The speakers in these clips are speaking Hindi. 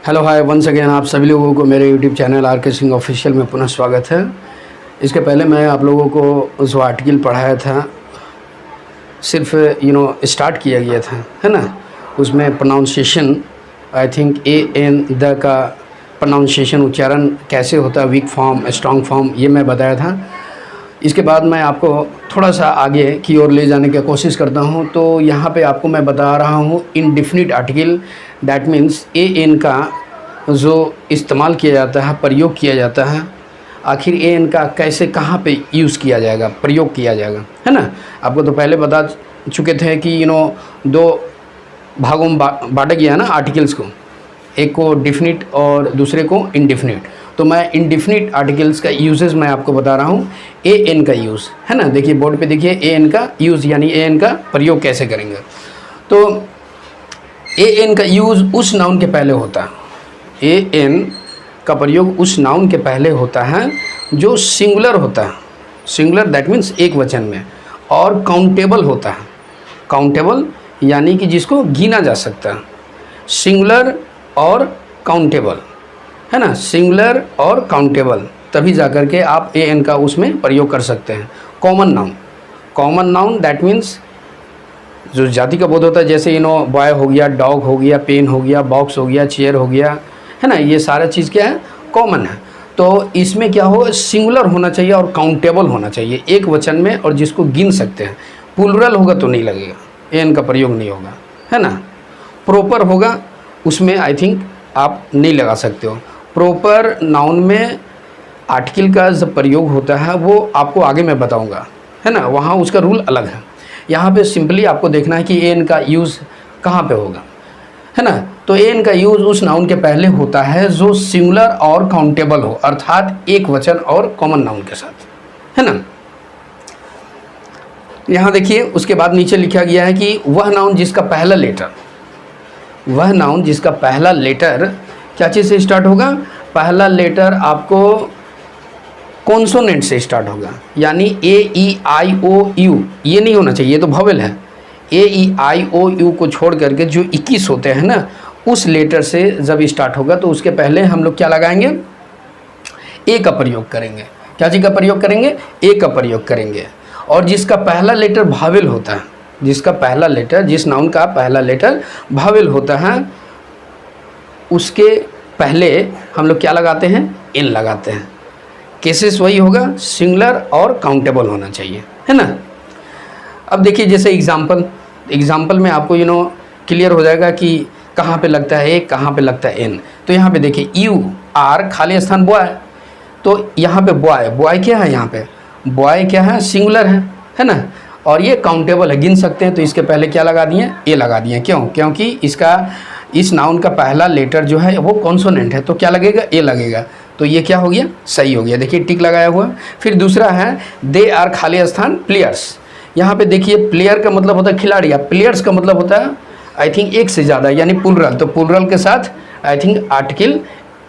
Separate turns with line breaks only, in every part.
हेलो हाय वंस अगेन, आप सभी लोगों को मेरे यूट्यूब चैनल आर के सिंह ऑफिशियल में पुनः स्वागत है। इसके पहले मैं आप लोगों को जो आर्टिकल पढ़ाया था सिर्फ स्टार्ट किया गया था, है ना। उसमें pronunciation I think a an the का प्रोनाउंसिएशन उच्चारण कैसे होता है, वीक फॉर्म स्ट्रॉन्ग फॉर्म, ये मैं बताया था। इसके बाद मैं आपको थोड़ा सा आगे की ओर ले जाने की कोशिश करता हूँ। तो यहाँ पे आपको मैं बता रहा हूँ indefinite article, that means a an का जो इस्तेमाल किया जाता है, प्रयोग किया जाता है, आखिर ए एन का कैसे कहाँ पे यूज़ किया जाएगा, प्रयोग किया जाएगा, है ना। आपको तो पहले बता चुके थे कि दो भागों में बांटा गया है ना आर्टिकल्स को, एक को डिफिनिट और दूसरे को इनडिफिनिट। तो मैं इनडिफिनिट आर्टिकल्स का यूजेस मैं आपको बता रहा हूँ, ए एन का यूज़, है ना। देखिए बोर्ड पे देखिए ए एन का यूज़ यानी ए एन का प्रयोग कैसे करेंगे। तो ए एन का यूज़ उस नाउन के पहले होता है, ए एन का प्रयोग उस नाउन के पहले होता है जो सिंगुलर होता है। सिंगुलर दैट मीन्स एक वचन में, और काउंटेबल होता है। काउंटेबल यानी कि जिसको गिना जा सकता है। सिंगुलर और काउंटेबल, है ना, सिंगुलर और काउंटेबल, तभी जाकर के आप ए एन का उसमें प्रयोग कर सकते हैं। Common noun, common noun that means जो जाति का बोध होता है, जैसे बॉय हो गया, डॉग हो गया, पेन हो गया, बॉक्स हो गया, चेयर हो गया, है ना, ये सारा चीज़ क्या है, कॉमन है। तो इसमें क्या हो, सिंगुलर होना चाहिए और काउंटेबल होना चाहिए, एक वचन में, और जिसको गिन सकते हैं। प्लूरल होगा तो नहीं लगेगा, ए एन का प्रयोग नहीं होगा, है ना। प्रॉपर होगा उसमें आई थिंक आप नहीं लगा सकते हो। प्रॉपर नाउन में आर्टिकल का जब प्रयोग होता है वो आपको आगे मैं बताऊंगा, है ना, वहाँ उसका रूल अलग है। यहाँ पे सिंपली आपको देखना है कि ए एन का यूज़ कहाँ पे होगा, है ना। तो ए एन का यूज़ उस नाउन के पहले होता है जो सिंगुलर और काउंटेबल हो, अर्थात एक वचन और कॉमन नाउन के साथ, है ना। यहाँ देखिए उसके बाद नीचे लिखा गया है कि वह नाउन जिसका पहला लेटर, वह नाउन जिसका पहला लेटर क्या चीज़ से स्टार्ट होगा, पहला लेटर आपको कॉन्सोनेंट से स्टार्ट होगा, यानी ए ई आई ओ यू, ये नहीं होना चाहिए, ये तो वॉवेल है। ए ई आई ओ यू को छोड़ करके जो 21 होते हैं ना, उस लेटर से जब स्टार्ट होगा तो उसके पहले हम लोग क्या लगाएंगे, ए का प्रयोग करेंगे। क्या चीज़ का प्रयोग करेंगे, ए का प्रयोग करेंगे। और जिसका पहला लेटर वॉवेल होता है, जिसका पहला लेटर, जिस नाउन का पहला लेटर वॉवेल होता है, उसके पहले हम लोग क्या लगाते हैं, एन लगाते हैं। केसेस वही होगा, सिंगुलर और काउंटेबल होना चाहिए, है ना। अब देखिए जैसे एग्जाम्पल में आपको क्लियर हो जाएगा कि कहाँ पे लगता है ए, कहाँ पे लगता है एन। तो यहाँ पे देखिए यू आर खाली स्थान बॉय, तो यहाँ पे बॉय, बॉय क्या है, यहाँ पे बॉय क्या है, सिंगुलर है ना। और ये काउंटेबल है, गिन सकते हैं, तो इसके पहले क्या लगा दिए, ए लगा दिए। क्यों, क्योंकि इस नाउन का पहला लेटर जो है वो कॉन्सोनेंट है, तो क्या लगेगा, ए लगेगा। तो ये क्या हो गया, सही हो गया। देखिए टिक लगाया हुआ। फिर दूसरा है दे आर खाली स्थान प्लेयर्स। यहाँ पे देखिए प्लेयर का मतलब होता है खिलाड़ी, प्लेयर्स का मतलब होता है आई थिंक एक से ज़्यादा, यानी प्लूरल। तो प्लूरल के साथ आई थिंक आर्टिकल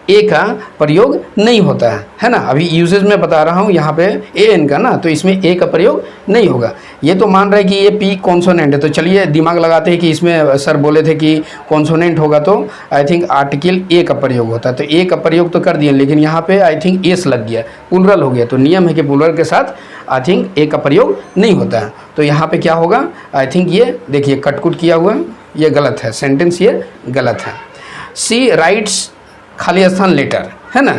ए का प्रयोग नहीं होता है ना। अभी यूजेज में बता रहा हूँ यहाँ पे ए एन का ना, तो इसमें ए का प्रयोग नहीं होगा। ये तो मान रहा है कि ये पी कॉन्सोनेंट है, तो चलिए दिमाग लगाते हैं कि इसमें सर बोले थे कि कॉन्सोनेंट होगा तो आई थिंक आर्टिकल ए का प्रयोग होता है। तो ए का प्रयोग तो कर दिए, लेकिन यहाँ पे आई थिंक एस लग गया, प्लूरल हो गया। तो नियम है कि प्लूरल के साथ आई थिंक ए का प्रयोग नहीं होता है। तो यहाँ पे क्या होगा, आई थिंक ये देखिए कटकुट किया हुआ है, ये गलत है, सेंटेंस ये गलत है। सी राइट्स खाली स्थान लेटर, है ना।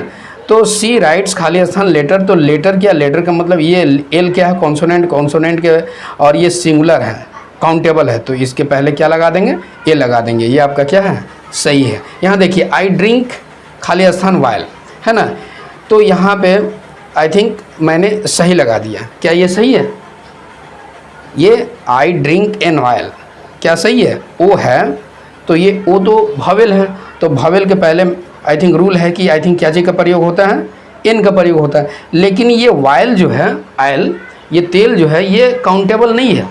तो सी राइट्स खाली स्थान लेटर, तो लेटर क्या, लेटर का मतलब ये एल क्या है, कॉन्सोनेंट, कॉन्सोनेंट के, और ये सिंगुलर है, काउंटेबल है, तो इसके पहले क्या लगा देंगे, ए लगा देंगे। ये आपका क्या है, सही है। यहाँ देखिए आई ड्रिंक खाली स्थान वाइल, है ना। तो यहाँ पे आई थिंक मैंने सही लगा दिया। क्या ये सही है, ये आई ड्रिंक एन वाइल क्या सही है, ओ है, तो ये ओ तो वॉवेल है, तो वॉवेल के पहले आई थिंक रूल है कि आई थिंक क्या चीज़ का प्रयोग होता है, एन का प्रयोग होता है। लेकिन ये वाइल जो है, आयल, ये तेल जो है, ये काउंटेबल नहीं है,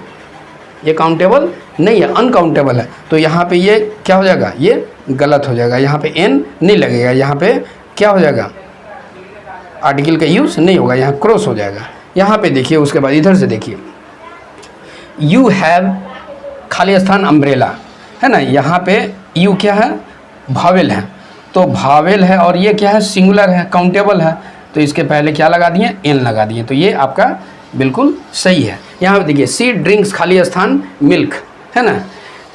ये काउंटेबल नहीं है, अनकाउंटेबल है। तो यहाँ पे ये क्या हो जाएगा, ये गलत हो जाएगा, यहाँ पे एन नहीं लगेगा, यहाँ पे क्या हो जाएगा, आर्टिकल का यूज़ नहीं होगा, यहाँ क्रॉस हो जाएगा। यहाँ पे देखिए उसके बाद इधर से देखिए यू हैव खाली स्थान अम्ब्रेला, है ना। यहाँ पे यू क्या है, वॉवेल है, तो भावेल है और ये क्या है, सिंगुलर है, काउंटेबल है, तो इसके पहले क्या लगा दिए, एन लगा दिए, तो ये आपका बिल्कुल सही है। यहाँ पे देखिए सी ड्रिंक्स खाली स्थान मिल्क है ना,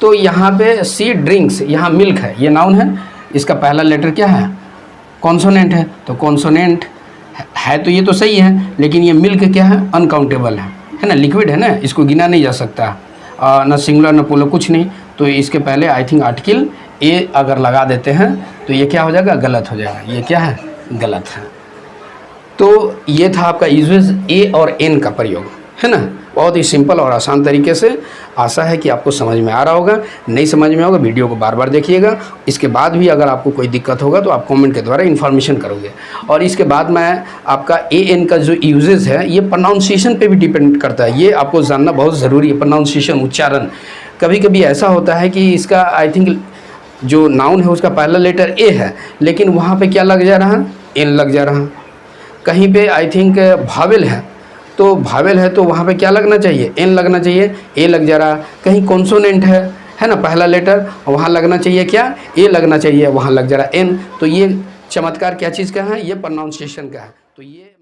तो यहाँ पे सी ड्रिंक्स, यहाँ मिल्क है, ये नाउन है, इसका पहला लेटर क्या है, कॉन्सोनेंट है, तो कॉन्सोनेंट है तो ये तो सही है, लेकिन ये मिल्क क्या है, अनकाउंटेबल है ना, लिक्विड है ना, इसको गिना नहीं जा सकता, ना सिंगुलर ना प्लूरल कुछ नहीं, तो इसके पहले आई थिंक आर्टिकल ए अगर लगा देते हैं तो ये क्या हो जाएगा, गलत हो जाएगा, ये क्या है, गलत है। तो ये था आपका यूजेज ए और एन का प्रयोग, है ना, बहुत ही सिंपल और आसान तरीके से। आशा है कि आपको समझ में आ रहा होगा, नहीं समझ में होगा वीडियो को बार बार देखिएगा, इसके बाद भी अगर आपको कोई दिक्कत होगा तो आप कमेंट के द्वारा इन्फॉर्मेशन करोगे। और इसके बाद मैं आपका ए एन का जो यूजेज है ये प्रोनाउंसिएशन पे भी डिपेंड करता है, ये आपको जानना बहुत ज़रूरी है, प्रोनाउंसिएशन, उच्चारण। कभी कभी ऐसा होता है कि इसका आई थिंक जो नाउन है उसका पहला लेटर ए है, लेकिन वहाँ पे क्या लग जा रहा है, एन लग जा रहा है। कहीं पे आई थिंक भावेल है, तो भावेल है तो वहाँ पे क्या लगना चाहिए, एन लगना चाहिए, ए लग जा रहा। कहीं कॉन्सोनेंट है ना, पहला लेटर, वहाँ लगना चाहिए क्या, ए लगना चाहिए, वहाँ लग जा रहा एन। तो ये चमत्कार क्या चीज़ का है, ये प्रोनाउंसिएशन का है। तो ये